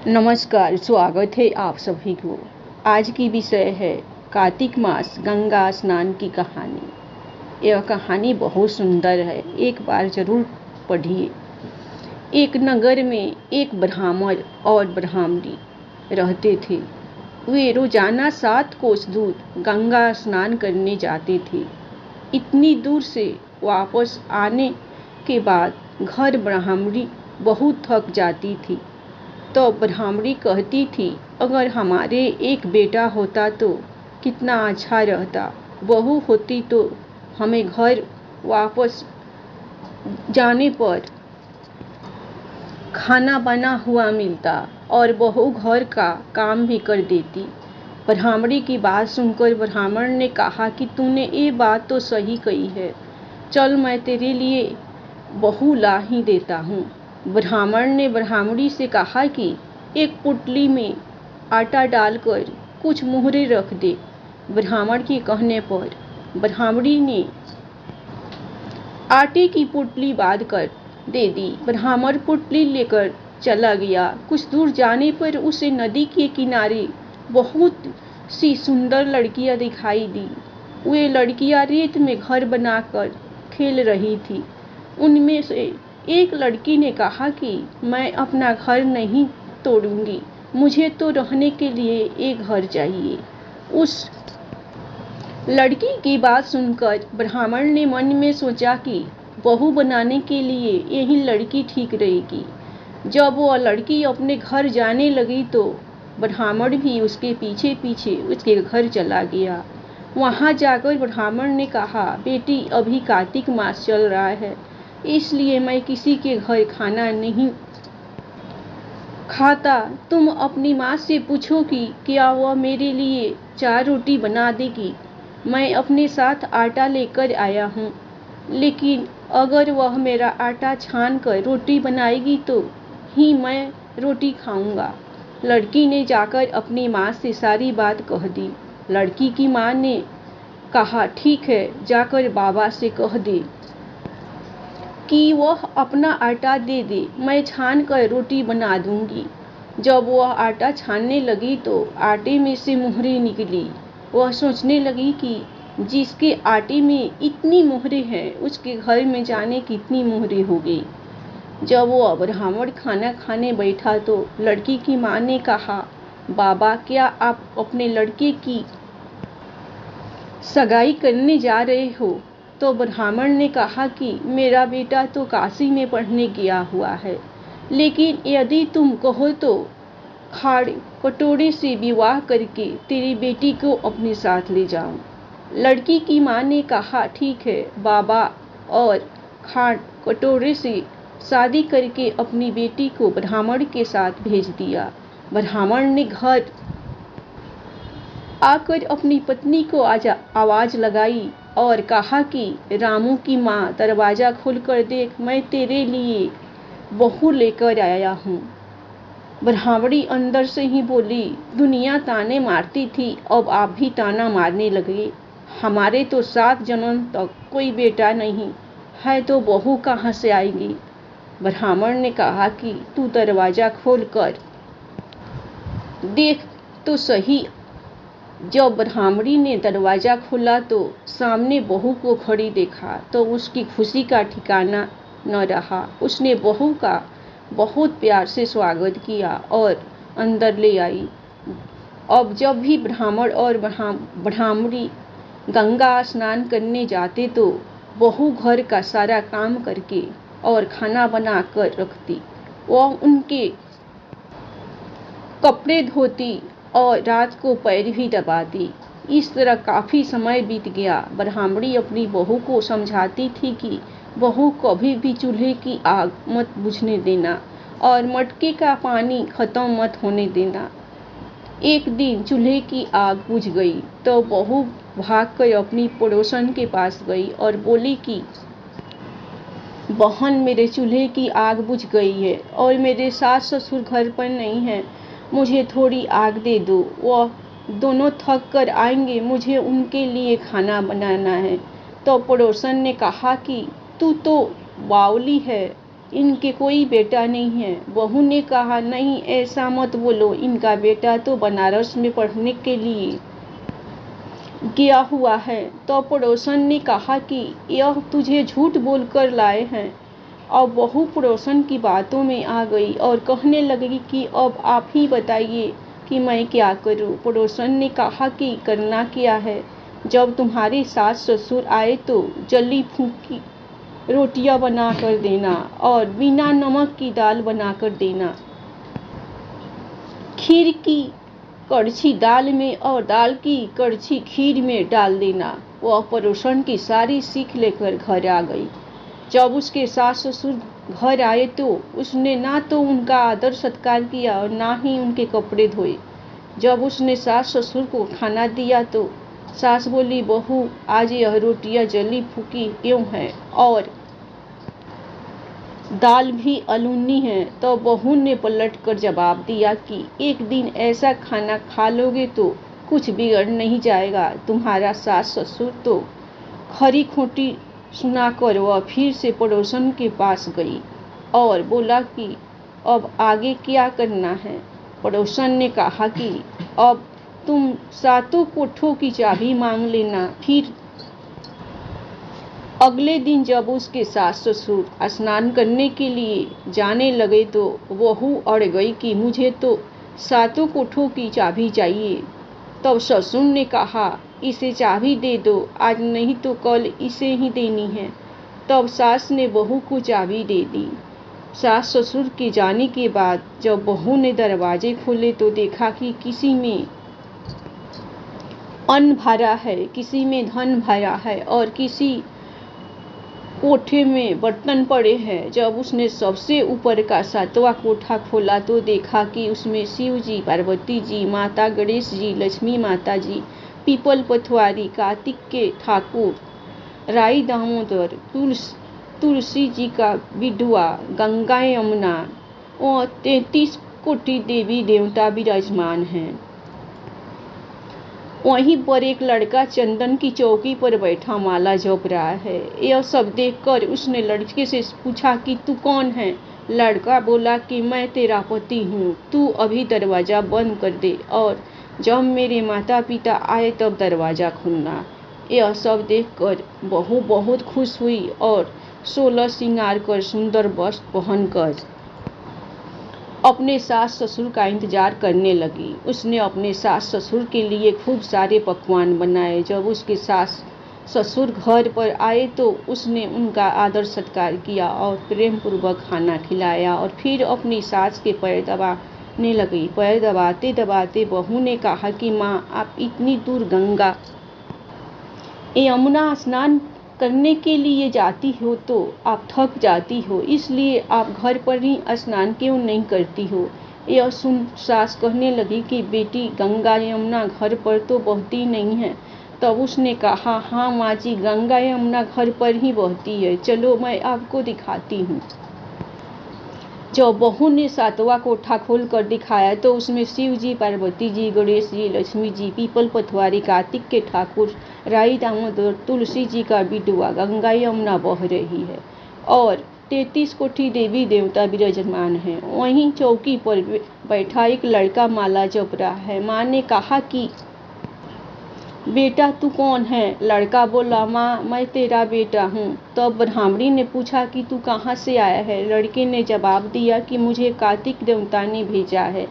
नमस्कार, स्वागत है आप सभी को। आज की विषय है कार्तिक मास गंगा स्नान की कहानी। यह कहानी बहुत सुंदर है, एक बार जरूर पढ़िए। एक नगर में एक ब्राह्मण और ब्राह्मणी रहते थे। वे रोजाना 7 कोस दूर गंगा स्नान करने जाते थे। इतनी दूर से वापस आने के बाद घर ब्राह्मणी बहुत थक जाती थी। तो ब्राह्मणी कहती थी, अगर हमारे एक बेटा होता तो कितना अच्छा रहता। बहू होती तो हमें घर वापस जाने पर खाना बना हुआ मिलता और बहू घर का काम भी कर देती। ब्राह्मणी की बात सुनकर ब्राह्मण ने कहा कि तूने ये बात तो सही कही है, चल मैं तेरे लिए बहू ला ही देता हूँ। ब्राह्मण ने ब्राह्मणी से कहा कि एक पुटली में आटा डालकर कुछ मोहरे रख दे। ब्राह्मण के कहने पर ब्राह्मणी ने आटे की पुटली बांध कर दे दी। ब्राह्मण पुटली लेकर चला गया। कुछ दूर जाने पर उसे नदी के किनारे बहुत सी सुंदर लड़कियां दिखाई दी। वे लड़कियां रेत में घर बनाकर खेल रही थी। उनमें से एक लड़की ने कहा कि मैं अपना घर नहीं तोड़ूंगी, मुझे तो रहने के लिए एक घर चाहिए। उस लड़की की बात सुनकर ब्राह्मण ने मन में सोचा कि बहू बनाने के लिए यही लड़की ठीक रहेगी। जब वह लड़की अपने घर जाने लगी तो ब्राह्मण भी उसके पीछे पीछे उसके घर चला गया। वहां जाकर ब्राह्मण ने कहा, बेटी अभी कार्तिक मास चल रहा है, इसलिए मैं किसी के घर खाना नहीं खाता। तुम अपनी माँ से पूछो कि क्या वह मेरे लिए 4 रोटी बना देगी। मैं अपने साथ आटा लेकर आया हूँ, लेकिन अगर वह मेरा आटा छान कर रोटी बनाएगी तो ही मैं रोटी खाऊंगा। लड़की ने जाकर अपनी माँ से सारी बात कह दी। लड़की की माँ ने कहा, ठीक है, जाकर बाबा से कह दे कि वह अपना आटा दे दे, मैं छान कर रोटी बना दूंगी। जब वह आटा छानने लगी तो आटे में से मोहरे निकली। वह सोचने लगी कि जिसके आटे में इतनी मोहरे हैं उसके घर में जाने कितनी मोहरे हो गई। जब वह ब्राह्मण खाना खाने बैठा तो लड़की की माँ ने कहा, बाबा क्या आप अपने लड़के की सगाई करने जा रहे हो। तो ब्राह्मण ने कहा कि मेरा बेटा तो काशी में पढ़ने गया हुआ है, लेकिन यदि तुम कहो तो खाड़ कटोरे से विवाह करके तेरी बेटी को अपने साथ ले जाऊं। लड़की की माँ ने कहा, ठीक है बाबा, और खाड़ कटोरे से शादी करके अपनी बेटी को ब्राह्मण के साथ भेज दिया। ब्राह्मण ने घर आकर अपनी पत्नी को आवाज लगाई और कहा कि रामू की माँ, दरवाजा खोलकर देख, मैं तेरे लिए बहू लेकर आया हूँ। ब्राह्मणी अंदर से ही बोली, दुनिया ताने मारती थी, अब आप भी ताना मारने लगे। हमारे तो 7 जन्म तक कोई बेटा नहीं है, तो बहू कहाँ से आएगी। ब्राह्मण ने कहा कि तू दरवाजा खोल कर देख तो सही। जब ब्राह्मणी ने दरवाजा खोला तो सामने बहू को खड़ी देखा तो उसकी खुशी का ठिकाना न रहा। उसने बहू का बहुत प्यार से स्वागत किया और अंदर ले आई। अब जब भी ब्राह्मण और ब्राह्मणी गंगा स्नान करने जाते तो बहू घर का सारा काम करके और खाना बना कर रखती। वह उनके कपड़े धोती और रात को पैर भी दबाती। इस तरह काफी समय बीत गया। ब्राह्मणी अपनी बहू को समझाती थी कि बहू कभी भी चूल्हे की आग मत बुझने देना और मटके का पानी खत्म मत होने देना। एक दिन चूल्हे की आग बुझ गई तो बहू भागकर अपनी पड़ोसन के पास गई और बोली कि बहन, मेरे चूल्हे की आग बुझ गई है और मेरे सास ससुर घर पर नहीं है, मुझे थोड़ी आग दे दो। वह दोनों थक कर आएंगे, मुझे उनके लिए खाना बनाना है। तो पड़ोसन ने कहा कि तू तो बावली है, इनके कोई बेटा नहीं है। बहू ने कहा, नहीं ऐसा मत बोलो, इनका बेटा तो बनारस में पढ़ने के लिए गया हुआ है। तो पड़ोसन ने कहा कि यह तुझे झूठ बोलकर लाए हैं। अब बहू पड़ोसन की बातों में आ गई और कहने लगी कि अब आप ही बताइए कि मैं क्या करूं। पड़ोसन ने कहा कि करना क्या है, जब तुम्हारे सास ससुर आए तो जली फूकी रोटियां बना कर देना और बिना नमक की दाल बना कर देना। खीर की कड़छी दाल में और दाल की कड़छी खीर में डाल देना। वह पड़ोसन की सारी सीख लेकर घर आ गई। जब उसके सास ससुर घर आए तो उसने ना तो उनका आदर सत्कार किया और ना ही उनके कपड़े धोए। जब उसने सास ससुर को खाना दिया तो सास बोली, बहू आज यह रोटियां जली फूकी क्यों है और दाल भी अलूनी है। तो बहू ने पलट कर जवाब दिया कि एक दिन ऐसा खाना खा लोगे तो कुछ बिगड़ नहीं जाएगा। तुम्हारा सास ससुर तो खरी खोटी सुनाकर वह फिर से पड़ोसन के पास गई और बोला कि अब आगे क्या करना है। पड़ोसन ने कहा कि अब तुम सातों कोठों की चाबी मांग लेना। फिर अगले दिन जब उसके सास ससुर स्नान करने के लिए जाने लगे तो बहू अड़ गई कि मुझे तो सातों कोठों की चाबी चाहिए। तब ससुर ने कहा, इसे चाबी दे दो, आज नहीं तो कल इसे ही देनी है। तब सास ने बहू को चाबी दे दी। सास ससुर के जाने के बाद जब बहू ने दरवाजे खोले तो देखा कि किसी में अन्न भरा है, किसी में धन भरा है और किसी कोठे में बर्तन पड़े हैं। जब उसने सबसे ऊपर का सातवां कोठा खोला तो देखा कि उसमें शिव जी, पार्वती जी, माता गणेश जी, लक्ष्मी माता जी, पीपल पथवारी, कार्तिक के ठाकुर, राई दामोदर, तुलसी जी का बिडुआ, गंगा यमुना और 33 कोटि देवी देवता विराजमान हैं। वहीं पर एक लड़का चंदन की चौकी पर बैठा माला जप रहा है। यह सब देखकर उसने लड़के से पूछा कि तू कौन है। लड़का बोला कि मैं तेरा पति हूँ, तू अभी दरवाजा बंद कर दे और जब मेरे माता पिता आए तब दरवाजा खोलना। यह सब देखकर बहू बहुत खुश हुई और 16 श्रृंगार कर सुंदर वस्त्र पहनकर अपने सास ससुर का इंतजार करने लगी। उसने अपने सास ससुर के लिए खूब सारे पकवान बनाए। जब उसके सास ससुर घर पर आए तो उसने उनका आदर सत्कार किया और प्रेम पूर्वक खाना खिलाया और फिर अपनी सास के पैर दबाने लगी। पैर दबाते दबाते बहू ने कहा कि माँ, आप इतनी दूर गंगा यमुना स्नान करने के लिए जाती हो तो आप थक जाती हो, इसलिए आप घर पर ही स्नान क्यों नहीं करती हो। यह सुन सास कहने लगी कि बेटी, गंगा यमुना घर पर तो बहती नहीं है। तब उसने कहा, हाँ माँ जी, गंगा यमुना घर पर ही बहती है, चलो मैं आपको दिखाती हूँ। जब बहू ने सातवां कोठा खोल कर दिखाया तो उसमें शिव जी, पार्वती जी, गणेश जी, लक्ष्मी जी, पीपल पथवारी, कार्तिक के ठाकुर, राई दामोदर, तुलसी जी का बिडुआ, गंगा यमुना बह रही है और 33 कोटि देवी देवता विराजमान हैं। वहीं चौकी पर बैठा एक लड़का माला जप रहा है। माँ ने कहा कि बेटा तू कौन है। लड़का बोला, माँ मैं तेरा बेटा हूँ। तब ब्राह्मणी ने पूछा कि तू कहाँ से आया है। लड़के ने जवाब दिया कि मुझे कार्तिक देवता ने भेजा है।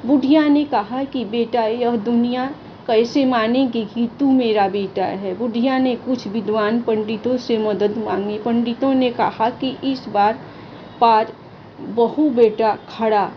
बुढ़िया ने कहा कि बेटा, यह दुनिया कैसे मानेगी कि तू मेरा बेटा है। बुढ़िया ने कुछ विद्वान पंडितों से मदद मांगी। पंडितों ने कहा कि इस बार पार बहू बेटा खड़ा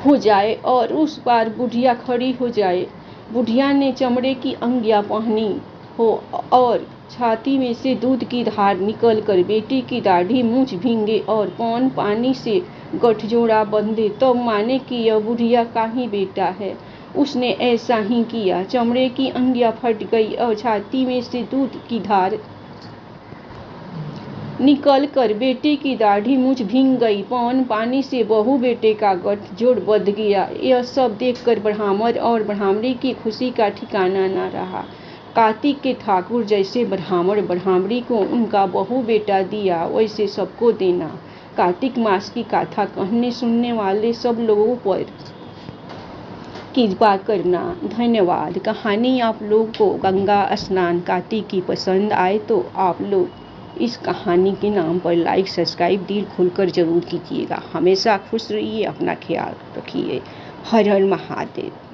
हो जाए और उस बार बुढ़िया खड़ी हो जाए। बुढ़िया ने चमड़े की अंगियां पहनी हो और छाती में से दूध की धार निकलकर बेटी की दाढ़ी मूंछ भींगे और कौन पानी से गठजोड़ा बंधे तब माने कि यह बुढ़िया का ही बेटा है। उसने ऐसा ही किया। चमड़े की अंगियां फट गई और छाती में से दूध की धार निकल कर बेटे की दाढ़ी मूंछ भींग गई। पौन पानी से बहू बेटे का गठजोड़ बंध गया। यह सब देखकर ब्राह्मण और ब्राह्मणी की खुशी का ठिकाना न रहा। कार्तिक के ठाकुर जैसे ब्राह्मण ब्राह्मणी को उनका बहू बेटा दिया, वैसे सबको देना। कार्तिक मास की कथा कहने सुनने वाले सब लोगों पर कृपा करना। धन्यवाद। कहानी आप लोग को गंगा स्नान कार्तिक की पसंद आए तो आप लोग इस कहानी के नाम पर लाइक सब्सक्राइब दिल खोलकर जरूर कीजिएगा। हमेशा खुश रहिए, अपना ख्याल रखिए। हर हर महादेव।